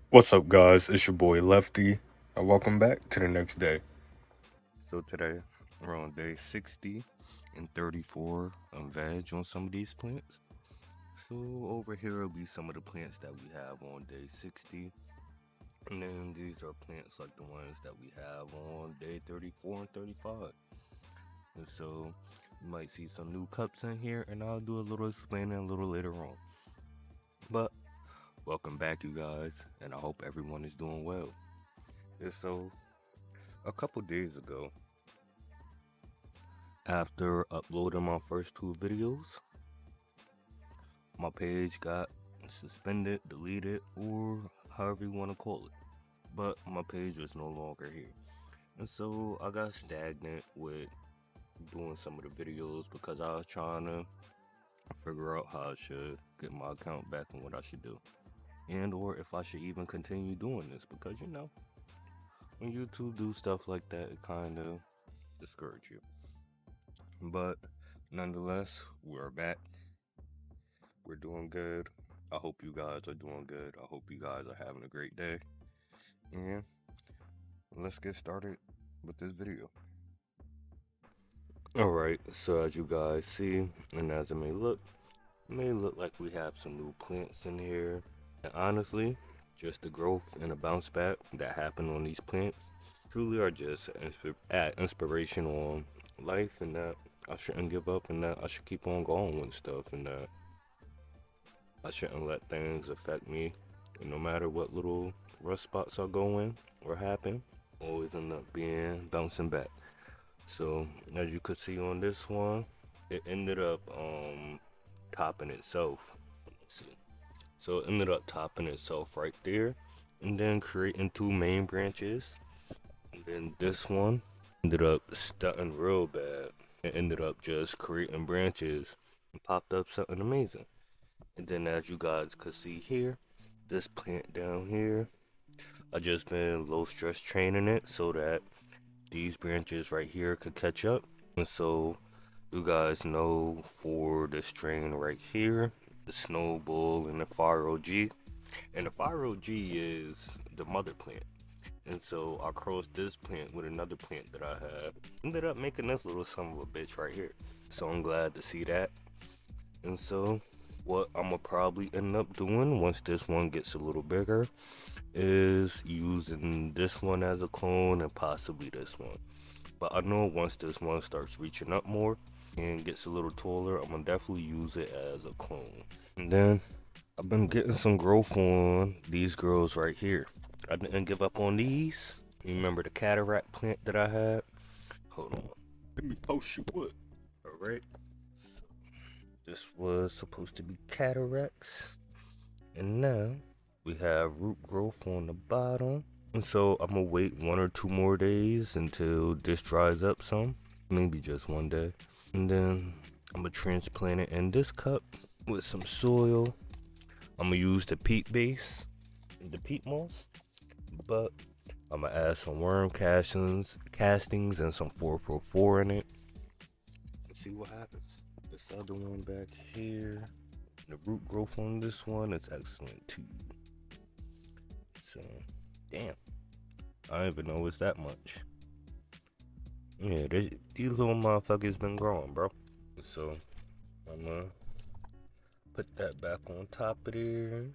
What's up, guys? It's your boy Lefty, and welcome back to the next day. So today we're on day 60 and 34 of veg on some of these plants. So over here will be some of the plants that we have on day 60, and then these are plants like the ones that we have on day 34 and 35. And so you might see some new cups in here, and I'll do a little explaining a little later on. But welcome back, you guys, and I hope everyone is doing well. And so a couple days ago, after uploading my first two videos, my page got suspended, deleted, or however you want to call it. But my page was no longer here. And so I got stagnant with doing some of the videos because I was trying to figure out how I should get my account back and what I should do. And or if I should even continue doing this, because when YouTube do stuff like that, it kind of discourages you. But nonetheless, we're back. We're doing good. I hope you guys are doing good. I hope you guys are having a great day. And let's get started with this video. Alright, so as you guys see, and as it may look like we have some new plants in here. And honestly, just the growth and the bounce back that happened on these plants truly are just inspiration on life, and that I shouldn't give up, and that I should keep on going with stuff, and that I shouldn't let things affect me. And no matter what little rough spots I go in or happen, always end up bouncing back. So as you could see on this one, it ended up topping itself. Let's see. So it ended up topping itself right there, and then creating two main branches. And then this one ended up stunting real bad. It ended up just creating branches and popped up something amazing. And then as you guys could see here, this plant down here, I just been low stress training it so that these branches right here could catch up. And so you guys know, for the strain right here, the Snow Bull and the Fire OG. And the Fire OG is the mother plant. And so I crossed this plant with another plant that I had. Ended up making this little son of a bitch right here. So I'm glad to see that. And so what I'm gonna probably end up doing once this one gets a little bigger is using this one as a clone and possibly this one. But I know once this one starts reaching up more and gets a little taller, I'm gonna definitely use it as a clone. And then I've been getting some growth on these girls right here. I didn't give up on these. You remember the cataract plant that I had? Hold on. Let me post you what. Alright. So this was supposed to be cataracts. And now we have root growth on the bottom. And so I'm gonna wait 1 or 2 more days until this dries up some. Maybe just one day. And then I'm gonna transplant it in this cup with some soil. I'm gonna use the peat base, the peat moss, but I'm gonna add some worm castings and some 444 in it and see what happens. This other one back here, the root growth on this one is excellent too. So, damn, I don't even know it's that much. Yeah, these little motherfuckers been growing, bro. So, I'm gonna put that back on top of there.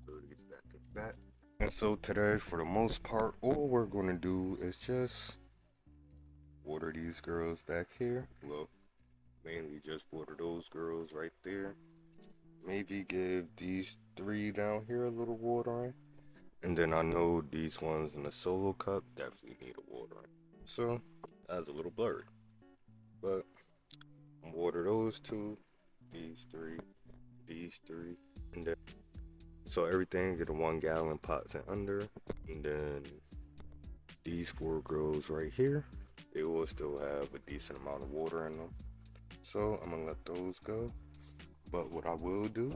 Throw these back and back. And so today, for the most part, all we're gonna do is just water these girls back here. Well, mainly just water those girls right there. Maybe give these three down here a little watering. And then I know these ones in the solo cup definitely need a watering. So, that's a little blurry. But, water those two, these three, and then so everything get a 1 gallon pots and under. And then these four girls right here, they will still have a decent amount of water in them. So I'm gonna let those go. But what I will do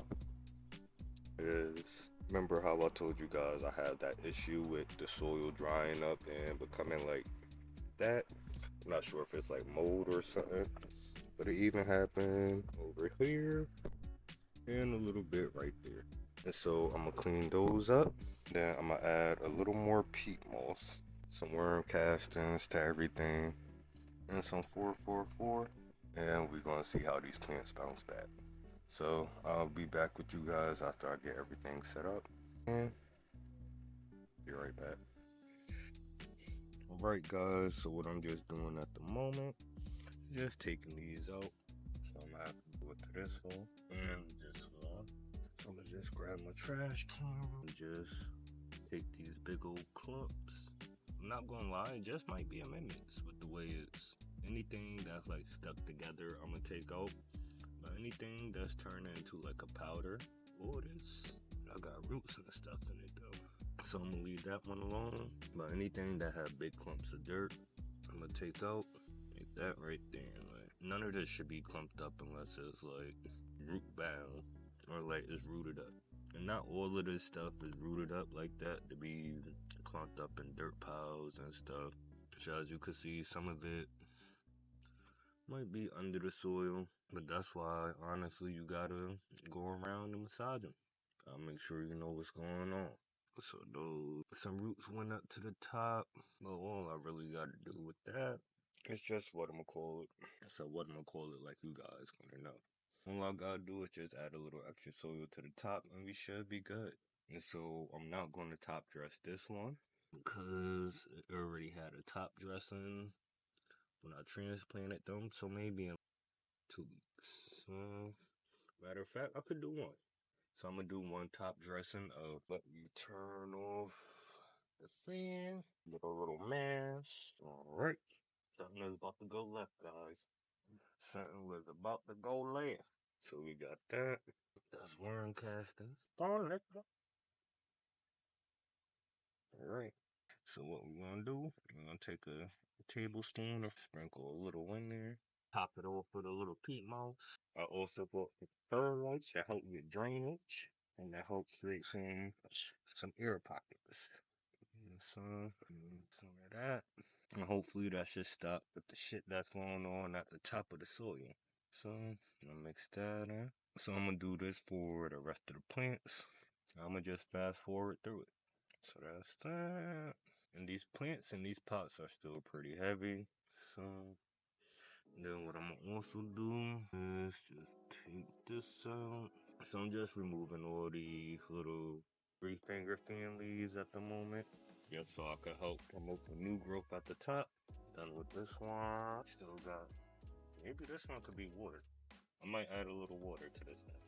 is, remember how I told you guys I have that issue with the soil drying up and becoming like that? I'm not sure if it's like mold or something, but it even happened over here and a little bit right there. And so I'm gonna clean those up. Then I'm gonna add a little more peat moss, some worm castings to everything, and some 444. And we're gonna see how these plants bounce back. So I'll be back with you guys after I get everything set up. And be right back. Alright guys, so what I'm just doing at the moment, just taking these out. So I'm gonna have to do it to this one and this one. So I'm gonna just grab my trash can and just take these big old clumps. I'm not gonna lie, it just might be amendments with the way it's anything that's like stuck together I'm gonna take out. But anything that's turned into like a powder, oh this I got roots and stuff in it though. So I'm gonna leave that one alone. But anything that have big clumps of dirt, I'm gonna take out. Like that right there. Like none of this should be clumped up unless it's like root bound or like it's rooted up. And not all of this stuff is rooted up like that to be clumped up in dirt piles and stuff. So as you can see, some of it might be under the soil, but that's why honestly you gotta go around and massage them. Gotta make sure you know what's going on. So those some roots went up to the top, but all I really gotta do with that is just what I'm gonna call it. So what I'm gonna call it, like you guys gonna know. All I gotta do is just add a little extra soil to the top, and we should be good. And so I'm not gonna top dress this one because it already had a top dressing when I transplanted them. So maybe in 2 weeks. Matter of fact, I could do one. So I'm gonna do one top dressing of let me turn off the fan. Get a little mask. Alright. Something is about to go left, guys. Something was about to go left. So we got that. That's worm castings. Oh, let's go. Alright. So what we're gonna do, we're gonna take a tablespoon or sprinkle a little in there. Top it off with a little peat moss. I also bought the perlite to help with drainage and that helps create some air pockets. Some of that. And hopefully that should stop with the shit that's going on at the top of the soil. So I'm gonna mix that in. So I'm gonna do this for the rest of the plants. I'm gonna just fast forward through it. So that's that. And these plants in these pots are still pretty heavy. So then what I'm gonna also do is just take this out. So I'm just removing all these little 3-finger fan leaves at the moment. Just so I can help promote the new growth at the top. Done with this one. Still got, maybe this one could be water. I might add a little water to this now.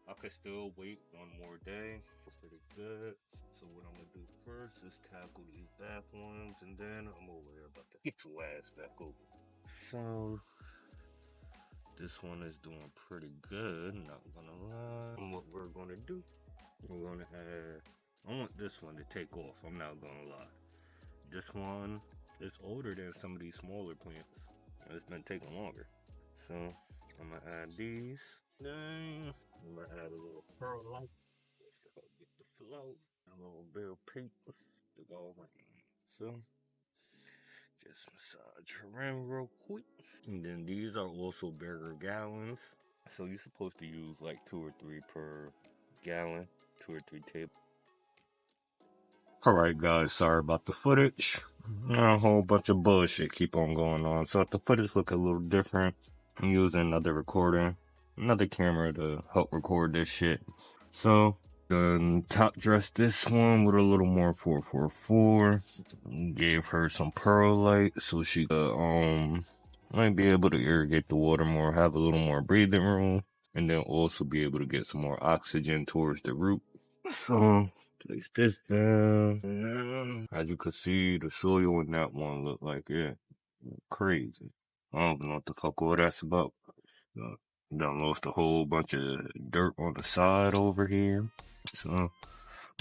I could still wait one more day. It's pretty good. So what I'm gonna do first is tackle these back ones, and then I'm gonna worry about to get your ass back over. So this one is doing pretty good, not gonna lie. And what we're gonna do, we're gonna add, I want this one to take off, I'm not gonna lie. This one is older than some of these smaller plants. It's been taking longer. So I'm gonna add these. Then I'm gonna add a little perlite just to help get the flow. A little bit of peat to go around. So just massage her in real quick. And then these are also bigger gallons. So you're supposed to use like 2 or 3 per gallon, 2 or 3 tables. Alright guys, sorry about the footage. A whole bunch of bullshit keep on going on. So if the footage look a little different, I'm using another recorder, another camera to help record this shit. So top dress this one with a little more 444. Gave her some perlite so she could might be able to irrigate the water more, have a little more breathing room, and then also be able to get some more oxygen towards the root. So place this down. As you can see, the soil in that one look like it crazy. I don't know what the fuck all that's about. Done lost a whole bunch of dirt on the side over here. So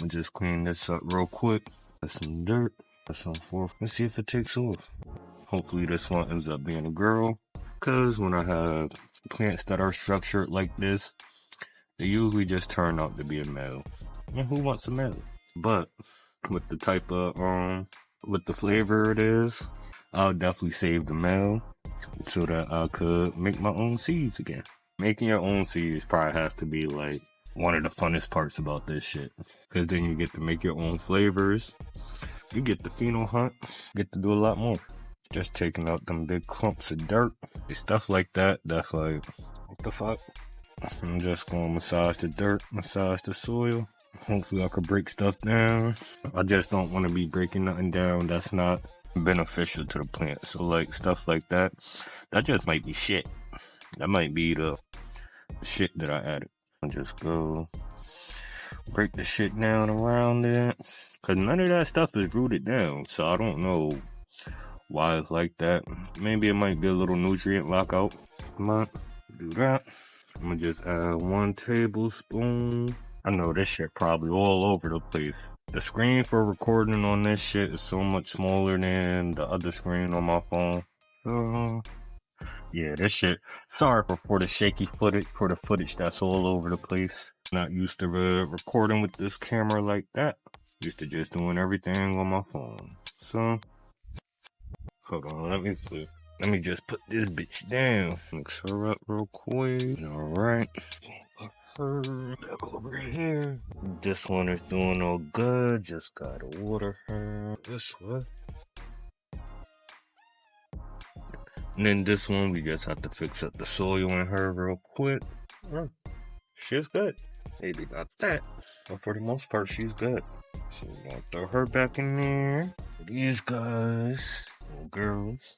I'm just clean this up real quick. Got some dirt. Got some forth. Let's see if it takes off. Hopefully this one ends up being a girl. Cause when I have plants that are structured like this, they usually just turn out to be a male. And who wants a male? But with the type of with the flavor it is, I'll definitely save the male so that I could make my own seeds again. Making your own seeds probably has to be like one of the funnest parts about this shit. Cause then you get to make your own flavors. You get the pheno hunt. Get to do a lot more. Just taking out them big clumps of dirt. Stuff like that. That's like, what the fuck? I'm just gonna massage the dirt, massage the soil. Hopefully I could break stuff down. I just don't want to be breaking nothing down that's not beneficial to the plant. So like stuff like that, that just might be shit. That might be the shit that I added. I'll just go break the shit down around it. Cause none of that stuff is rooted down. So I don't know why it's like that. Maybe it might be a little nutrient lockout. Come on, do that. I'm gonna just add 1 tablespoon. I know this shit probably all over the place. The screen for recording on this shit is so much smaller than the other screen on my phone. Yeah, this shit. Sorry for the shaky footage, for the footage that's all over the place. Not used to recording with this camera like that. Used to just doing everything on my phone. So, hold on, let me see. Let me just put this bitch down. Mix her up real quick. Alright. Put her back over here. This one is doing all good. Just gotta water her. This one. And then this one, we just have to fix up the soil in her real quick. She's good. Maybe not that. But for the most part, she's good. So we're gonna throw her back in there. These guys, little girls.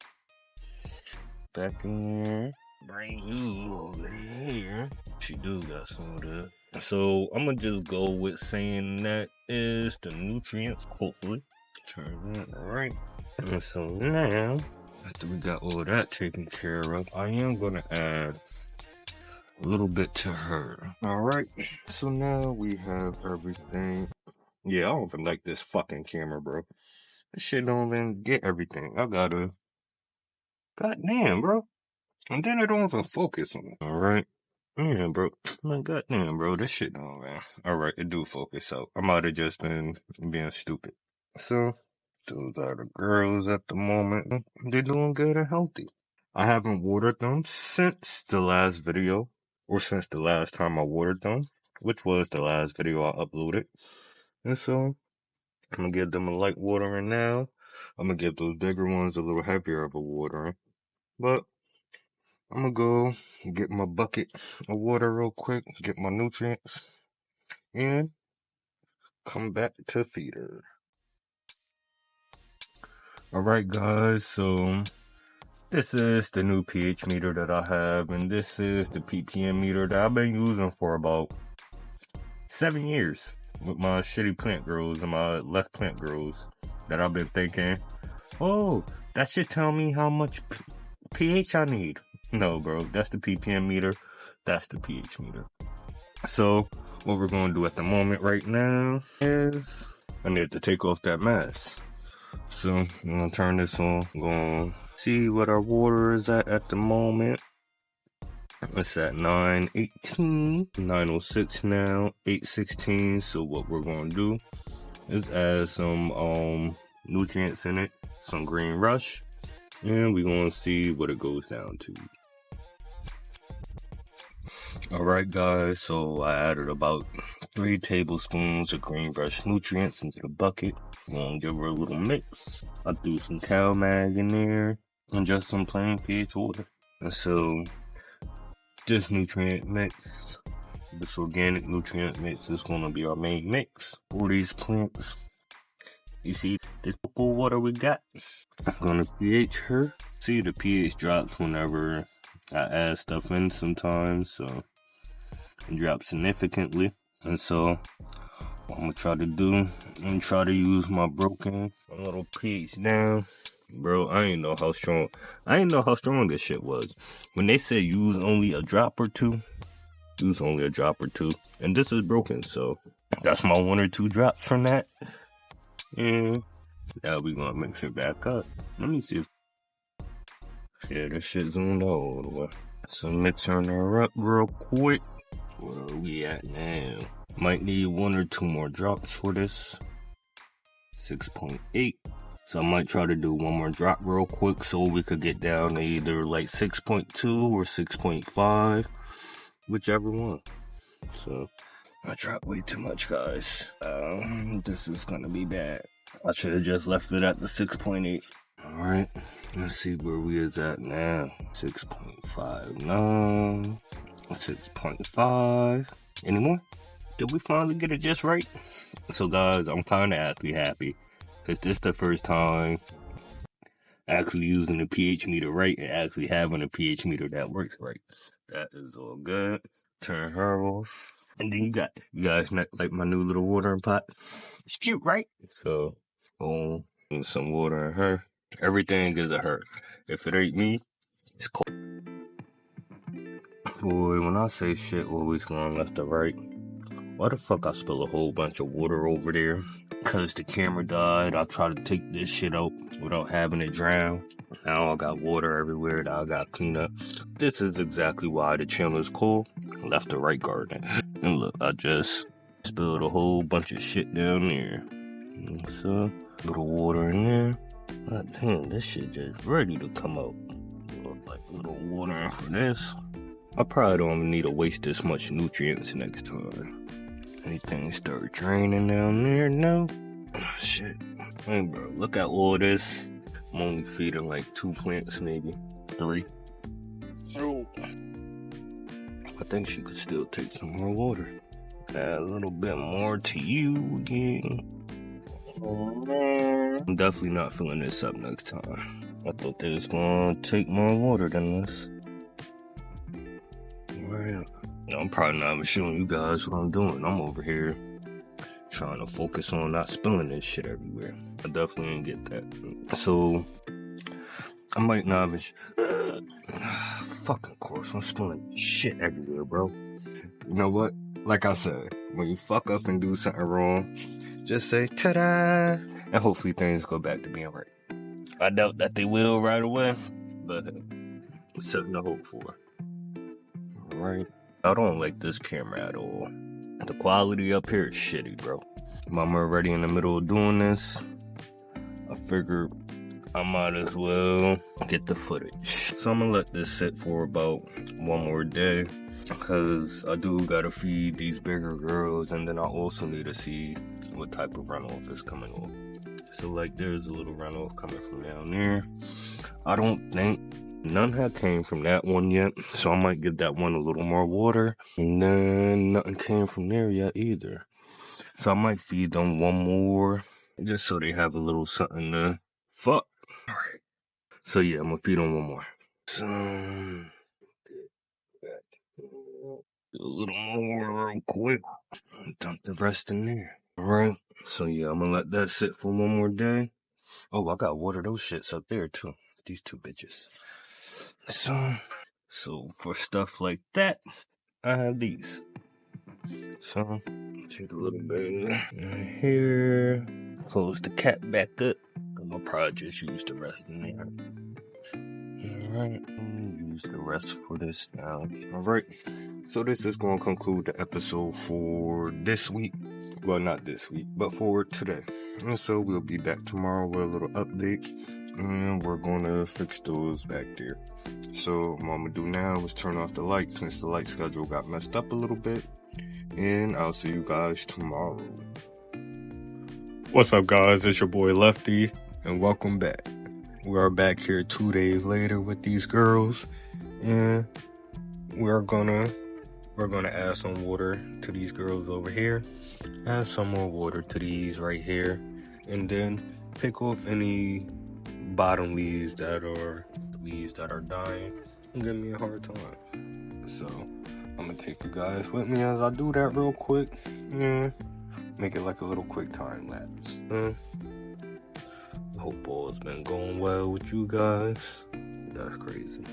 Back in there. Bring you over here. She do got some of that. So I'm gonna just go with saying that is the nutrients, hopefully. Turn that right. And so now, after we got all of that taken care of, I am gonna add a little bit to her. Alright, so now we have everything. Yeah, I don't even like this fucking camera, bro. This shit don't even get everything. I gotta... Goddamn, bro. And then I don't even focus on it. Alright. Yeah, bro. Man, goddamn, bro. This shit don't, man. Alright, it do focus, so I might have just been being stupid. So, those are the girls at the moment. They're doing good and healthy. I haven't watered them since the last video, or since the last time I watered them, which was the last video I uploaded. And so, I'm gonna give them a light watering now. I'm gonna give those bigger ones a little heavier of a watering. But, I'm gonna go get my bucket of water real quick, get my nutrients, and come back to feed her. Alright guys, so this is the new pH meter that I have, and this is the ppm meter that I've been using for about 7 years with my shitty plant grows and my left plant grows that I've been thinking, oh, that should tell me how much pH I need. No, bro, that's the ppm meter, that's the pH meter. So, what we're going to do at the moment right now is I need to take off that mask. So, I'm going to turn this on. I'm going to see what our water is at the moment. It's at 9:18, 9:06 now, 8:16. So what we're going to do is add some nutrients in it, some green rush, and we're going to see what it goes down to. Alright guys, so I added about 3 tablespoons of green rush nutrients into the bucket. I'm gonna give her a little mix. I threw some cow mag in there and just some plain pH water. And so this nutrient mix, this organic nutrient mix is gonna be our main mix for these plants. You see this cool water we got? I'm gonna pH her. See, the pH drops whenever I add stuff in sometimes, so it drops significantly. And so what I'm gonna try to do, I'm gonna try to use my broken little pH down. Bro, I didn't know how strong this shit was. When they say use only a drop or two, use only a drop or two. And this is broken, so that's my 1 or 2 drops from that. And now we gonna mix it back up. Let me see if, yeah, this shit zoomed out all the way. So mixing her up real quick. Where are we at now? Might need 1 or 2 more drops for this. 6.8. So I might try to do 1 more drop real quick so we could get down to either like 6.2 or 6.5. Whichever one. So I dropped way too much, guys. This is gonna be bad. I should have just left it at the 6.8. Alright, let's see where we is at now. 6.59, 6.5. Any more? Did we finally get it just right? So guys, I'm kinda actually happy. Cause this the first time actually using the pH meter right and actually having a pH meter that works right. That is all good. Turn her off. And then you guys like my new little watering pot. It's cute, right? So, boom, and some water in her. Everything is a her. If it ain't me, it's cold. Boy, when I say shit always going left or right, why the fuck I spill a whole bunch of water over there? Cause the camera died. I tried to take this shit out without having it drown. Now I got water everywhere that I got clean up. This is exactly why the channel is called Left or Right Gardening. And look, I just spilled a whole bunch of shit down there. So, little water in there. God damn, this shit just ready to come out. Look like little water in for this. I probably don't need to waste this much nutrients next time. Anything start draining down there? No. Oh, shit. Hey, bro, look at all this. I'm only feeding like 2 plants, maybe 3. Oh. I think she could still take some more water. Add a little bit more to you again. I'm definitely not filling this up next time. I thought they was gonna take more water than this. Right. I'm probably not even showing you guys what I'm doing. I'm over here trying to focus on not spilling this shit everywhere. I definitely didn't get that. So, I might not even fucking course, I'm spilling shit everywhere, bro. You know what? Like I said, when you fuck up and do something wrong, just say ta-da, and hopefully things go back to being right. I doubt that they will right away, but it's something to hope for. Alright. I don't like this camera at all. The quality up here is shitty, bro. I'm already in the middle of doing this. I figured I might as well get the footage. So I'm gonna let this sit for about 1 more day, because I do gotta feed these bigger girls, and then I also need to see what type of runoff is coming off. So like there's a little runoff coming from down there. I don't think none had came from that one yet, so I might give that one a little more water. And then nothing came from there yet either. So I might feed them 1 more, just so they have a little something to fuck. Alright. So yeah, I'm gonna feed them 1 more. So, a little more real quick. Dump the rest in there. Alright. So yeah, I'm gonna let that sit for 1 more day. Oh, I got water those shits up there too. These 2 bitches. So for stuff like that, I have these. So, take a little bit in here, close the cap back up. I'm gonna probably just use the rest in there. Alright, use the rest for this now. Alright, so this is gonna conclude the episode for this week. Well, not this week, but for today. And so we'll be back tomorrow with a little update, and we're gonna fix those back there. So what I'm gonna do now is turn off the light, since the light schedule got messed up a little bit. And I'll see you guys tomorrow. What's up, guys? It's your boy Lefty, and welcome back. We are back here 2 days later with these girls, and we're gonna add some water to these girls over here, add some more water to these right here, and then pick off any bottom leaves that are dying and give me a hard time. So I'm gonna take you guys with me as I do that real quick. Yeah, make it like a little quick time lapse. Hope all's been going well with you guys. That's crazy.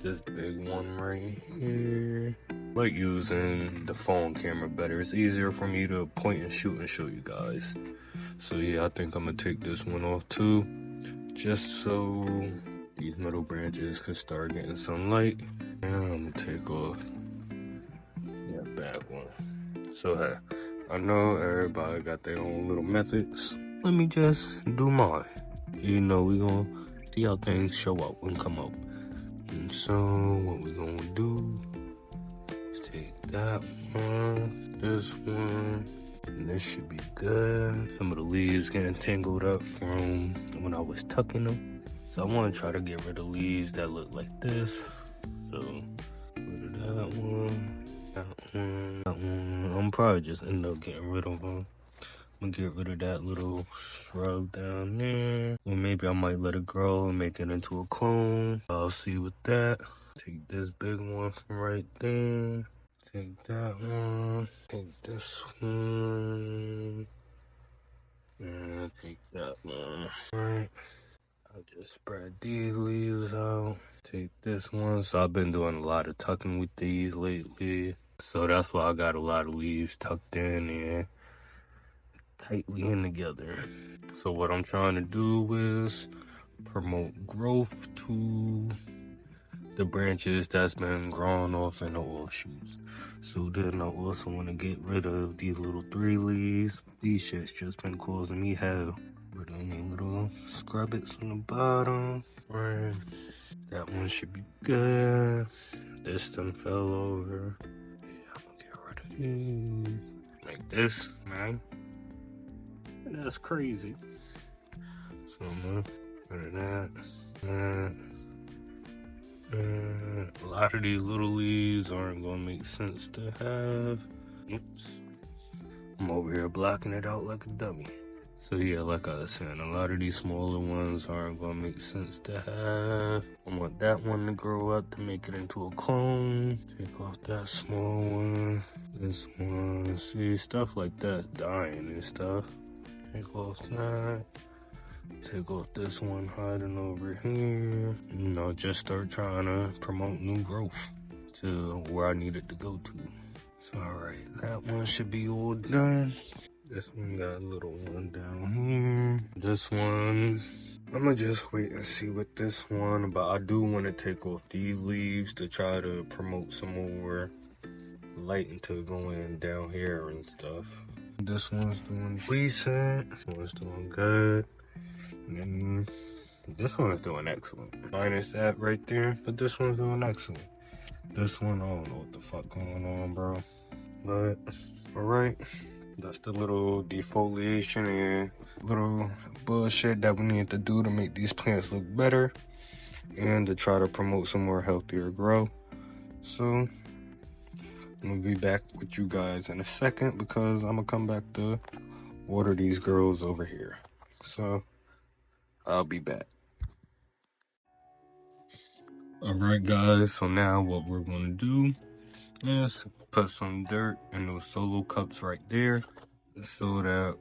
This big one right here. I like using the phone camera better. It's easier for me to point and shoot and show you guys. So yeah, I think I'm gonna take this one off too, just so these middle branches can start getting some light. And I'm gonna take off that back one. So hey, I know everybody got their own little methods. Let me just do mine. You know, we gonna see how things show up and come out. And so what we gonna do is take that one, this one, and this should be good. Some of the leaves getting tangled up from when I was tucking them. So I want to try to get rid of leaves that look like this. So, rid of that one, that one, that one. I'm probably just end up getting rid of them. I'm gonna get rid of that little shrub down there. Or maybe I might let it grow and make it into a clone. I'll see with that. Take this big one from right there. Take that one. Take this one. And take that one. Alright. I'll just spread these leaves out. Take this one. So I've been doing a lot of tucking with these lately. So that's why I got a lot of leaves tucked in there. Tightly in together. So what I'm trying to do is promote growth to the branches that's been growing off in the offshoots. So then I also want to get rid of these little 3 leaves. These shits just been causing me hell. Rid of any little scrubbits on the bottom. Right. That one should be good. This done fell over. Yeah, I'm gonna get rid of these. Like this, man. And that's crazy. So I'm gonna get rid of that. A lot of these little leaves aren't gonna make sense to have. Oops. I'm over here blocking it out like a dummy. So yeah, like I was saying, a lot of these smaller ones aren't gonna make sense to have. I want that one to grow up to make it into a clone. Take off that small one. This one. See, stuff like that's dying and stuff. Take off that. Take off this one hiding over here. You know, just start trying to promote new growth to where I need it to go to. So, alright, that one should be all done. This one got a little one down here. This one, I'm gonna just wait and see with this one. But I do want to take off these leaves to try to promote some more light into going down here and stuff. This one's doing decent. This one's doing good. And this one's doing excellent. Minus that right there, but this one's doing excellent. This one, I don't know what the fuck going on, bro. But, alright. That's the little defoliation and little bullshit that we need to do to make these plants look better. And to try to promote some more healthier growth. So, I'm gonna be back with you guys in a second because I'm gonna come back to water these girls over here. So, I'll be back. Alright guys, so now what we're gonna do is put some dirt in those solo cups right there so that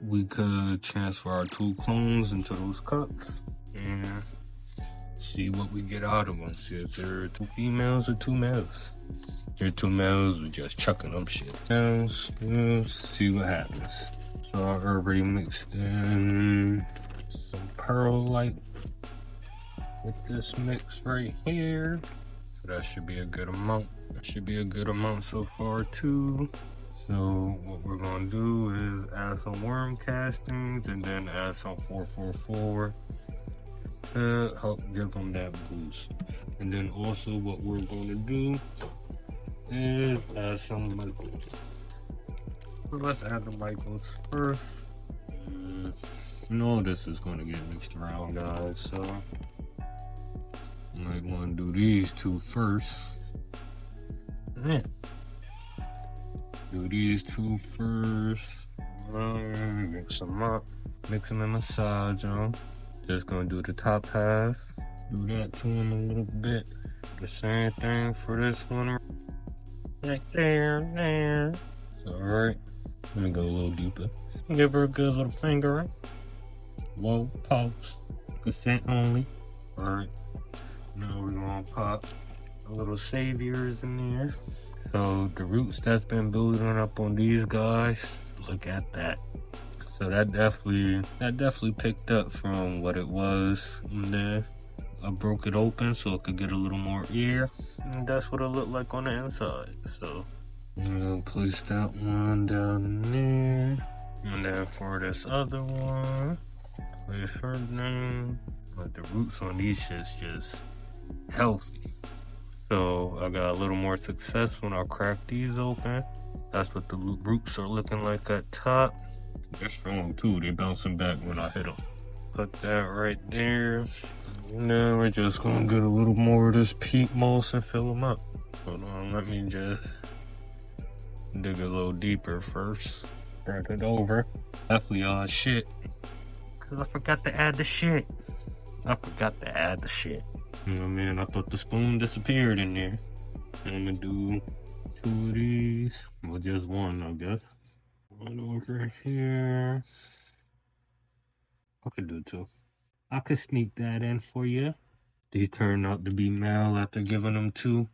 we could transfer our 2 clones into those cups and see what we get out of them. See if they're 2 females or 2 males. If they're 2 males, we're just chucking them shit. Males, see what happens. So I already mixed in some perlite with this mix right here. So that should be a good amount. That should be a good amount so far too. So what we're gonna do is add some worm castings and then add some 444 to help give them that boost. And then also what we're gonna do is add some micros. So let's add the micros first. You know this is gonna get mixed around, guys, so I'm going to do these 2 first. Yeah. Do these 2 first. Mix them up. Mix them and massage them. Just going to do the top half. Do that to them a little bit. The same thing for this one. Right there. Alright. Let me go a little deeper. Give her a good little finger. Whoa, pause. Consent only. Alright. Now we're gonna pop a little saviors in there. So the roots that's been building up on these guys, look at that. So that definitely picked up from what it was. And then I broke it open so it could get a little more air. And that's what it looked like on the inside. So I'm gonna place that one down in there. And then for this other one, place her name. But the roots on these shits just healthy. So I got a little more success when I crack these open. That's what the roots are looking like at top. They're strong too, they bouncing back when I hit them. Put that right there. And then we're just gonna get a little more of this peat moss and fill them up. Hold on, let me just dig a little deeper first. Turn it over. Definitely on shit. Cause I forgot to add the shit. You know what I mean? I thought the spoon disappeared in there. I'm gonna do 2 of these. Well, just one, I guess. One over here. I could do 2. I could sneak that in for you. These turned out to be male after giving them 2.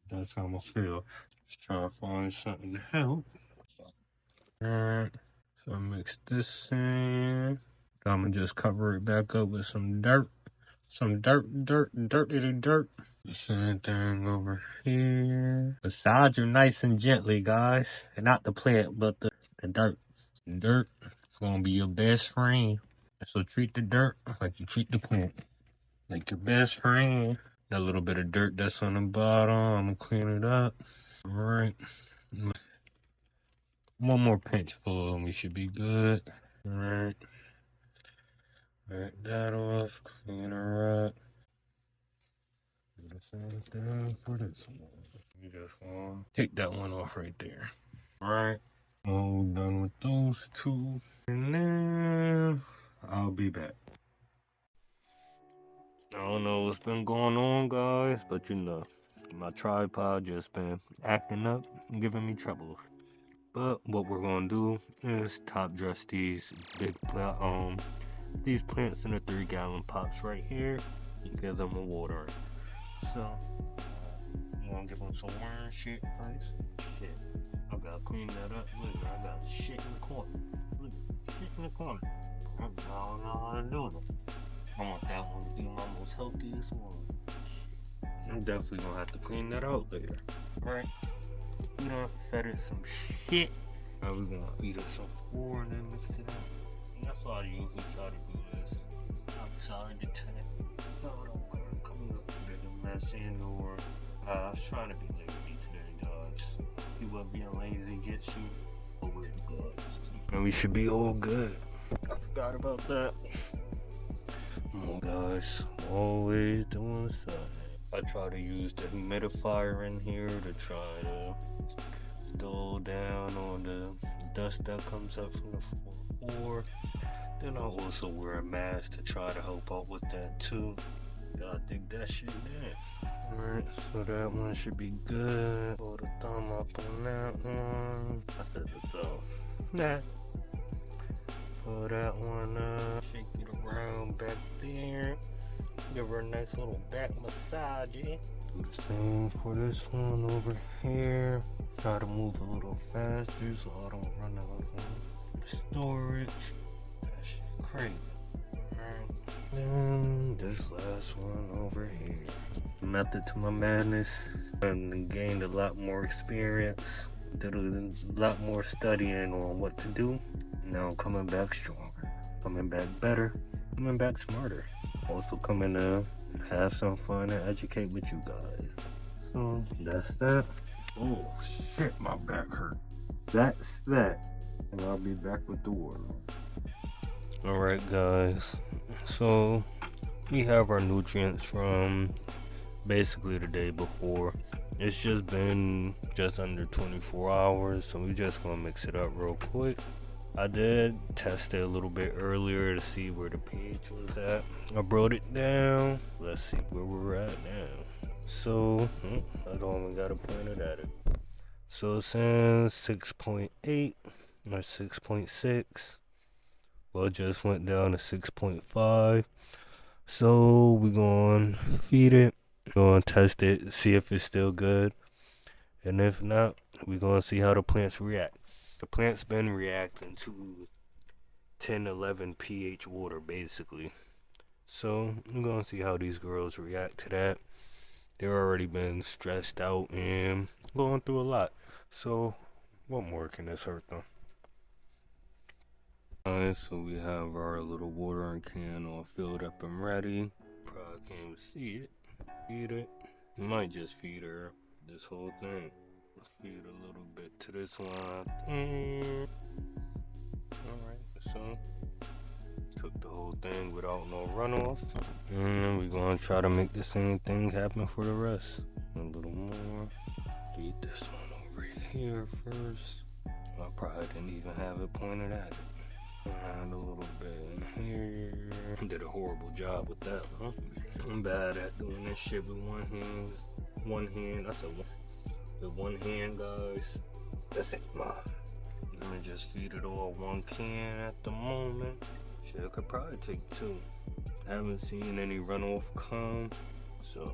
That's how I feel. Just trying to find something to help. Alright. So I mix this in. I'm gonna just cover it back up with some dirt. Some dirt. The same thing over here. Massage you nice and gently, guys. And not the plant, but the dirt. Dirt is gonna be your best friend. So treat the dirt like you treat the plant. Like your best friend. That little bit of dirt that's on the bottom, I'm gonna clean it up. Alright. One more pinch full and we should be good. Alright. Back that off, clean her up. Do the same thing for this one. You just take that one off right there. Alright. All done with those 2. And then I'll be back. I don't know what's been going on, guys, but you know, my tripod just been acting up and giving me troubles. But what we're gonna do is top dress these these plants in the 3-gallon pots right here and give them a water. So I'm gonna give them some worm shit first. Shit, I gotta clean that up. Look, I got shit in the corner. Look, shit in the corner. I don't know how to do it. I want that one to be my most healthiest one. I'm definitely gonna have to clean that out later. Right? We done fed it some shit. Now we're gonna feed it some food and then mix it up. And that's why I usually try to do this outside the tent. So I don't come up with a mess in or I was trying to be lazy today, guys. You what being lazy gets you over the guys. And we should be all good. I forgot about that. Oh guys, always doing something. I try to use the humidifier in here to try to stow down on the dust that comes up from the floor. Then I also wear a mask to try to help out with that too. Gotta dig that shit down. Alright, so that one should be good. Pull the thumb up on that one. I said the thumb. Nah. Pull that one up. Shake it around back there. Give her a nice little back massage. Do the same for this one over here. Try to move a little faster so I don't run out of storage. That shit crazy. Alright. And this last one over here. Method to my madness. And gained a lot more experience. Did a lot more studying on what to do. Now I'm coming back stronger. Coming back better. Coming back smarter. Also coming to have some fun and educate with you guys. So that's that. Oh shit, my back hurt. That's that. And I'll be back with the water. Alright guys. So we have our nutrients from basically the day before. It's just been just under 24 hours, so we just gonna mix it up real quick. I did test it a little bit earlier to see where the pH was at. I brought it down. Let's see where we're at now. So, I don't even gotta point it at it. So it says 6.8 or 6.6. Well, it just went down to 6.5. So we're gonna feed it. We're gonna test it, see if it's still good. And if not, we're gonna see how the plants react. The plant's been reacting to 10-11 pH water basically. So I'm gonna see how these girls react to that. They've already been stressed out and going through a lot. So what more can this hurt them? Alright, so we have our little watering can all filled up and ready. Probably can't even see it. Feed it. You might just feed her this whole thing. Feed a little bit to this one. Alright, so took the whole thing without no runoff. And we're gonna try to make the same thing happen for the rest. A little more. Feed this one over here first. I probably didn't even have it pointed at it. Add a little bit in here. Did a horrible job with that, huh? I'm bad at doing this shit with one hand. I said with one hand, guys. That's it, man. Let me just feed it all one can at the moment. Shit, it could probably take two. I haven't seen any runoff come, so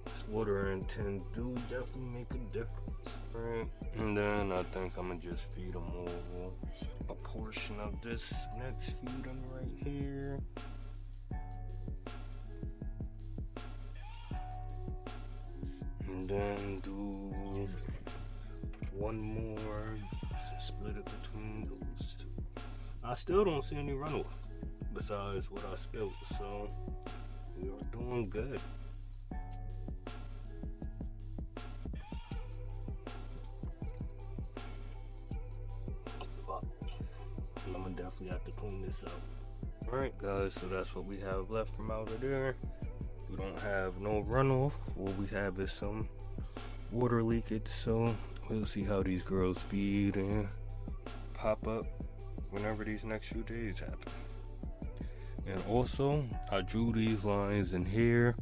this water intent do definitely make a difference, right? And then I think I'm gonna just feed them all a portion of this next feed them right here. And then do one more, split it between those two. I still don't see any runoff besides what I spilled, so we are doing good. Fuck. I'm gonna definitely have to clean this up. Alright guys, so that's what we have left from out of there. We don't have no runoff. What we have is some water leakage, so we'll see how these girls feed and pop up whenever these next few days happen. And also, I drew these lines in here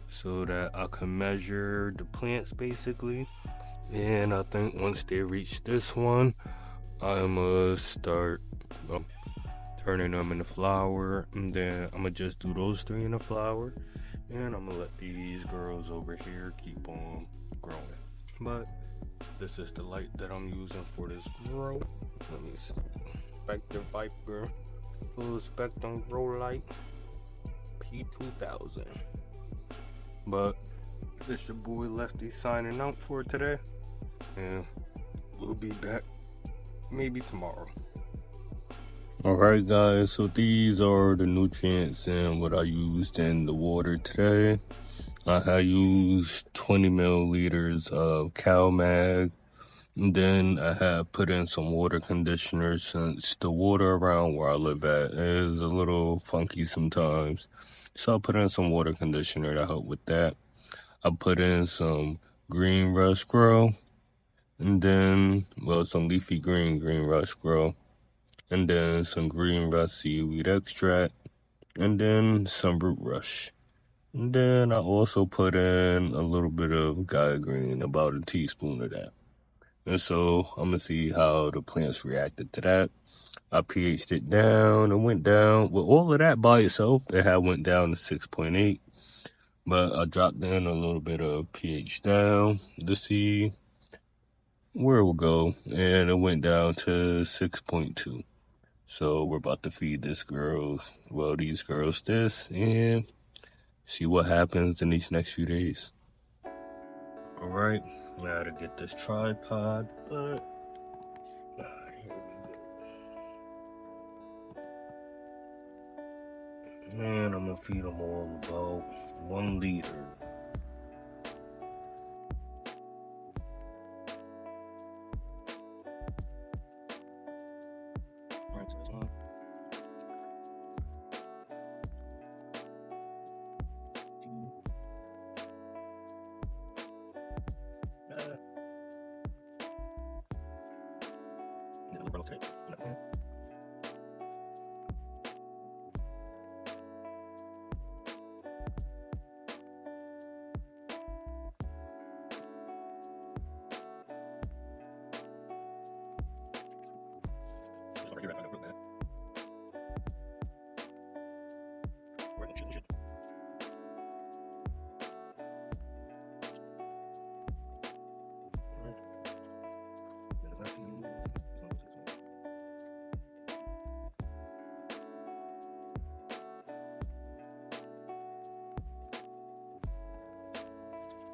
so that I can measure the plants basically. And I think once they reach this one, I'm gonna start turning them into flower. And then I'm gonna just do those three in the flower. And I'm gonna let these girls over here keep on growing. But this is the light that I'm using for this grow. Let me see. Spectre Viper Full Spectrum Grow Light P2000. But this your boy Lefty signing out for today, and we'll be back maybe tomorrow. Alright guys, so these are the nutrients and what I used in the water today. I used 20 milliliters of CalMag. And then I have put in some water conditioner since the water around where I live at is a little funky sometimes. So I put in some water conditioner to help with that. I put in some green rush grow. And then, well, some leafy green rush grow. And then some green rush seaweed extract. And then some root rush. And then I also put in a little bit of Gaia Green, about a teaspoon of that. And so I'm gonna see how the plants reacted to that. I pH'd it down. It went down. With all of that by itself, it had went down to 6.8. But I dropped in a little bit of pH down to see where it will go. And it went down to 6.2. So we're about to feed these girls this and see what happens in these next few days. Alright, now to get this tripod, but here we go. And I'm gonna feed them all about 1 liter.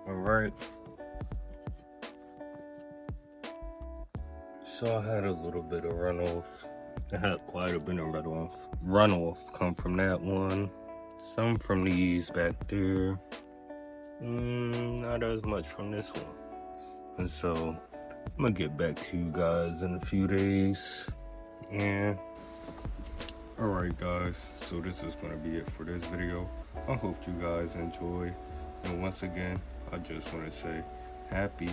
Alright. So I had a little bit of runoff. I had quite a bit of runoff come from that one. Some from these back there. not as much from this one. And so I'm gonna get back to you guys in a few days. And alright guys, so this is gonna be it for this video. I hope you guys enjoy. And once again, I just want to say happy